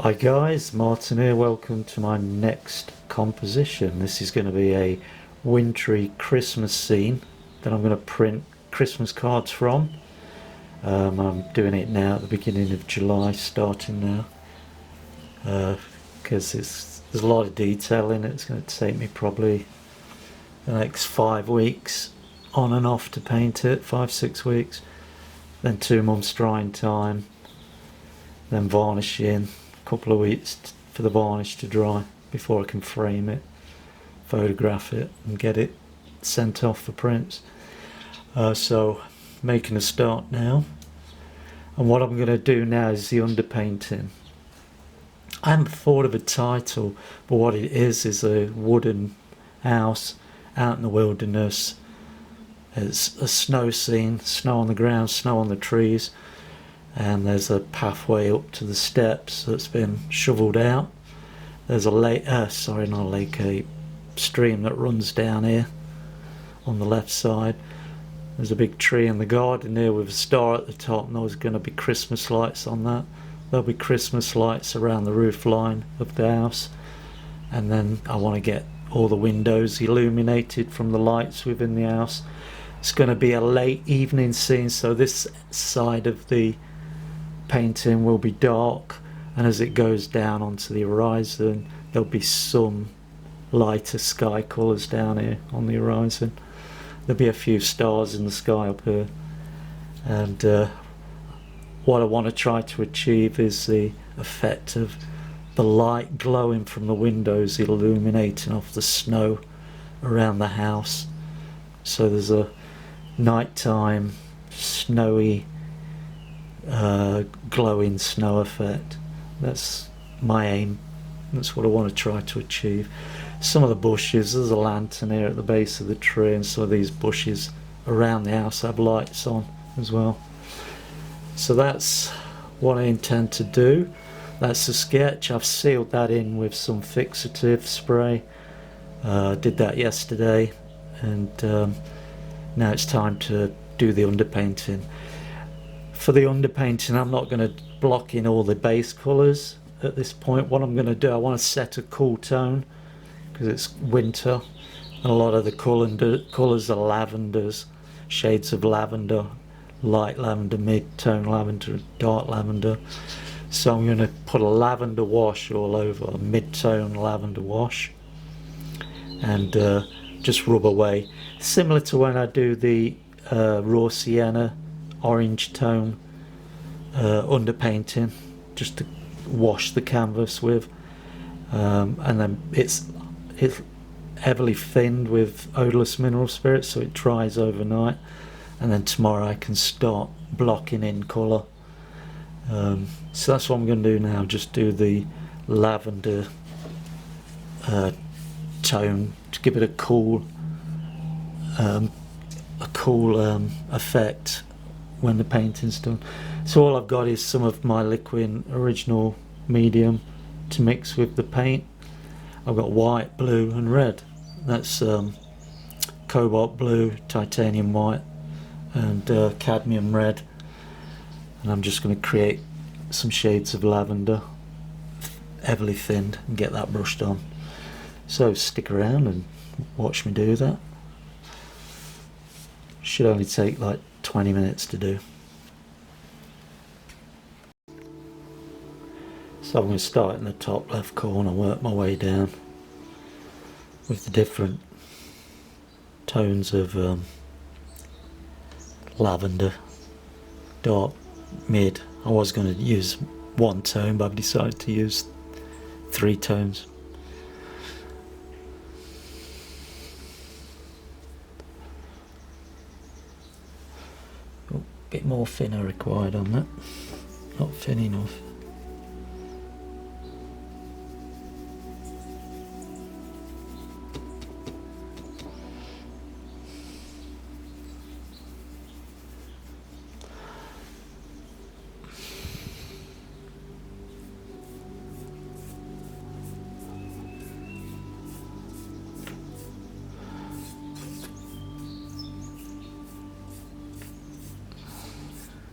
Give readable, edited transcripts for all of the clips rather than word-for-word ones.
Hi guys, Martin here. Welcome to my next composition. This is going to be a wintry Christmas scene that I'm going to print Christmas cards from. I'm doing it now at the beginning of July, starting now, because there's a lot of detail in it. It's going to take me probably the next 5 weeks on and off to paint it, 5-6 weeks, then 2 months drying time, then varnishing, couple of weeks for the varnish to dry before I can frame it, photograph it and get it sent off for prints. So making a start now, and what I'm going to do now is the underpainting. I haven't thought of a title, but what it is a wooden house out in the wilderness. It's a snow scene, snow on the ground, snow on the trees, and there's a pathway up to the steps that's been shoveled out. There's a lake, sorry, not a lake, a stream that runs down here on the left side. There's a big tree in the garden here with a star at the top, and there's going to be Christmas lights on that. There'll be Christmas lights around the roof line of the house, and then I want to get all the windows illuminated from the lights within the house. It's going to be a late evening scene, so this side of the painting will be dark, and as it goes down onto the horizon there'll be some lighter sky colours down here on the horizon. There'll be a few stars in the sky up here, and what I want to try to achieve is the effect of the light glowing from the windows illuminating off the snow around the house, so there's a nighttime snowy glowing snow effect. That's my aim. That's what I want to try to achieve. Some of the bushes, there's a lantern here at the base of the tree, and some of these bushes around the house have lights on as well. So that's what I intend to do. That's the sketch. I've sealed that in with some fixative spray. Did that yesterday, and now it's time to do the underpainting. For the underpainting, I'm not going to block in all the base colours at this point. What I'm going to do, I want to set a cool tone because it's winter, and a lot of the colours are lavenders, shades of lavender, light lavender, mid-tone lavender, dark lavender. So I'm going to put a lavender wash all over, a mid-tone lavender wash, and just rub away, similar to when I do the raw sienna orange tone underpainting, just to wash the canvas with, and then it's heavily thinned with odorless mineral spirits, so it dries overnight, and then tomorrow I can start blocking in colour. So that's what I'm going to do now, just do the lavender tone to give it a cool effect when the painting's done. So all I've got is some of my liquid original medium to mix with the paint. I've got white, blue and red. That's cobalt blue, titanium white and cadmium red, and I'm just going to create some shades of lavender, heavily thinned, and get that brushed on. So stick around and watch me do that. Should only take like 20 minutes to do. So I'm going to start in the top left corner, work my way down with the different tones of lavender, dark, mid. I was going to use one tone, but I've decided to use 3 tones. Bit more thinner required on that, not thin enough.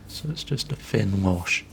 So it's just a thin wash.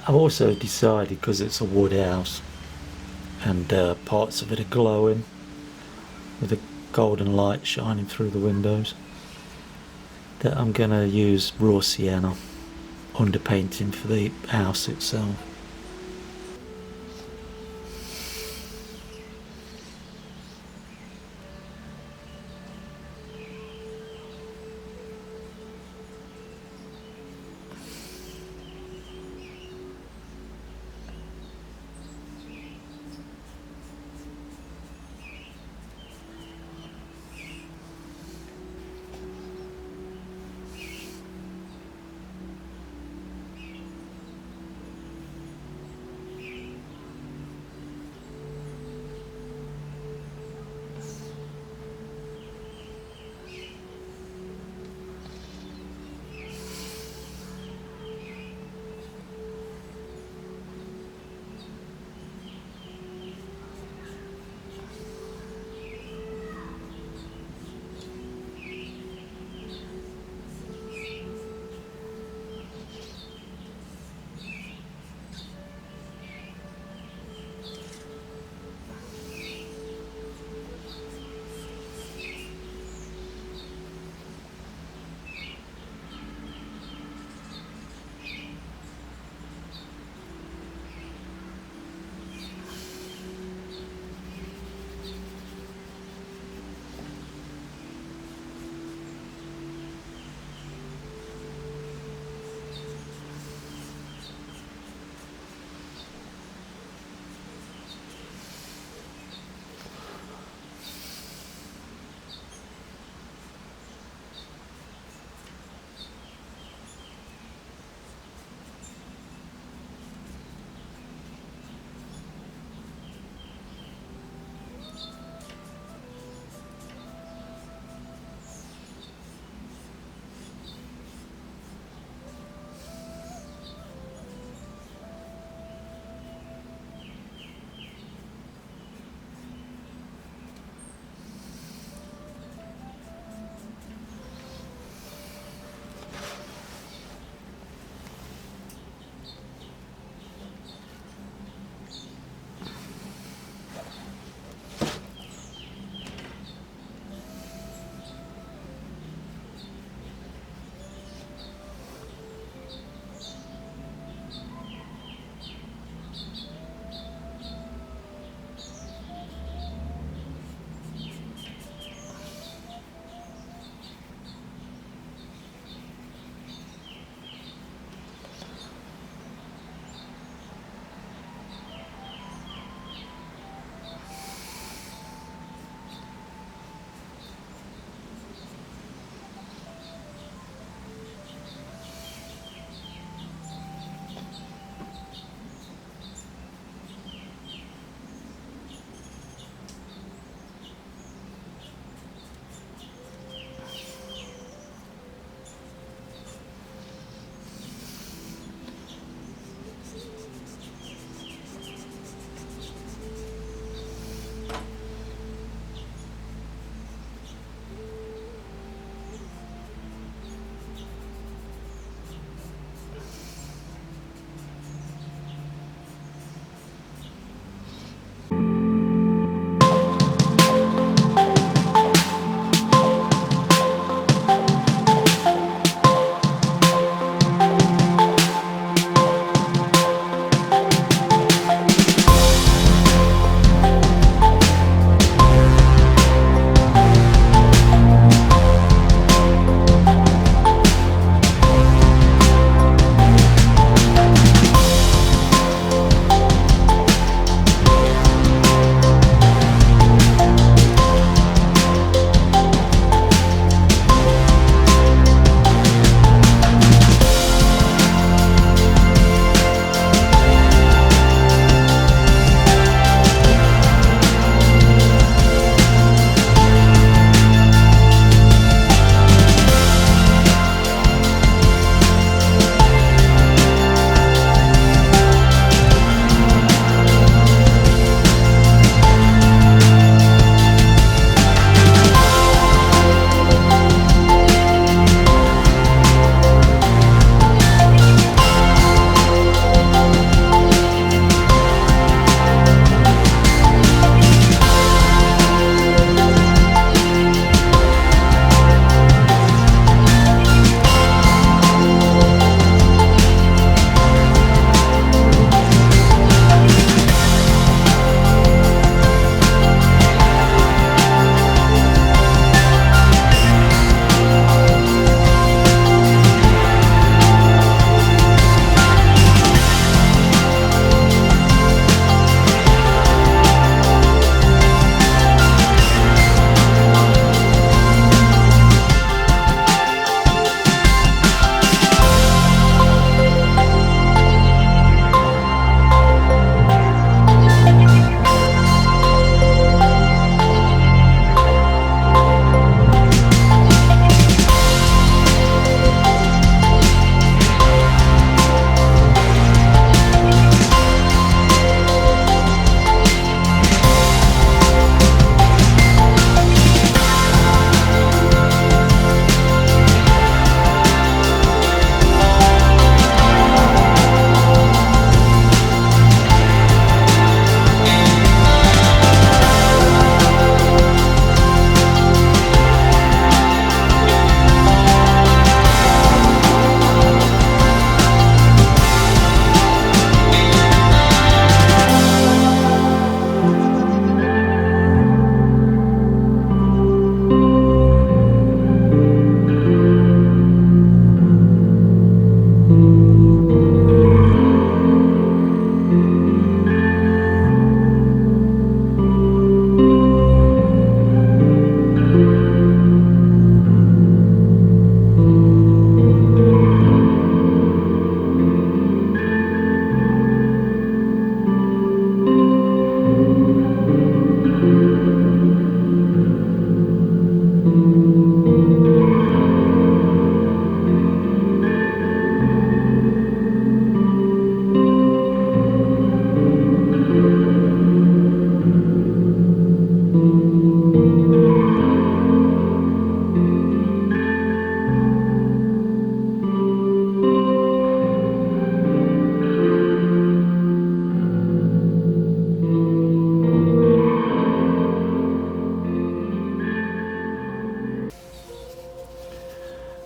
I've also decided, because it's a wood house and parts of it are glowing with the golden light shining through the windows, that I'm going to use raw sienna underpainting for the house itself.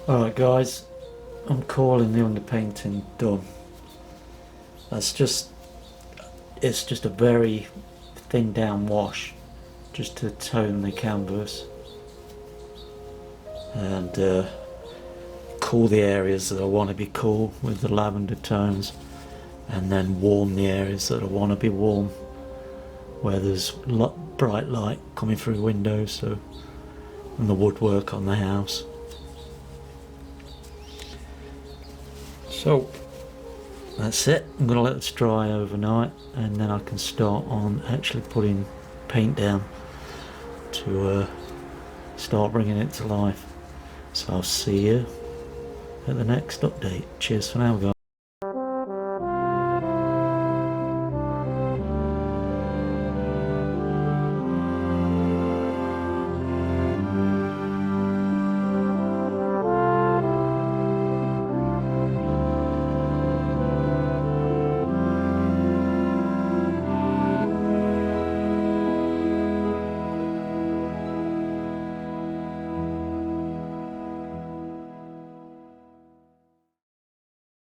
Alright guys, I'm calling the underpainting done. It's just a very thin down wash just to tone the canvas and cool the areas that I want to be cool with the lavender tones, and then warm the areas that I want to be warm, where there's bright light coming through windows, so, and the woodwork on the house. So that's it. I'm going to let this dry overnight, and then I can start on actually putting paint down to start bringing it to life. So I'll see you at the next update. Cheers for now, guys.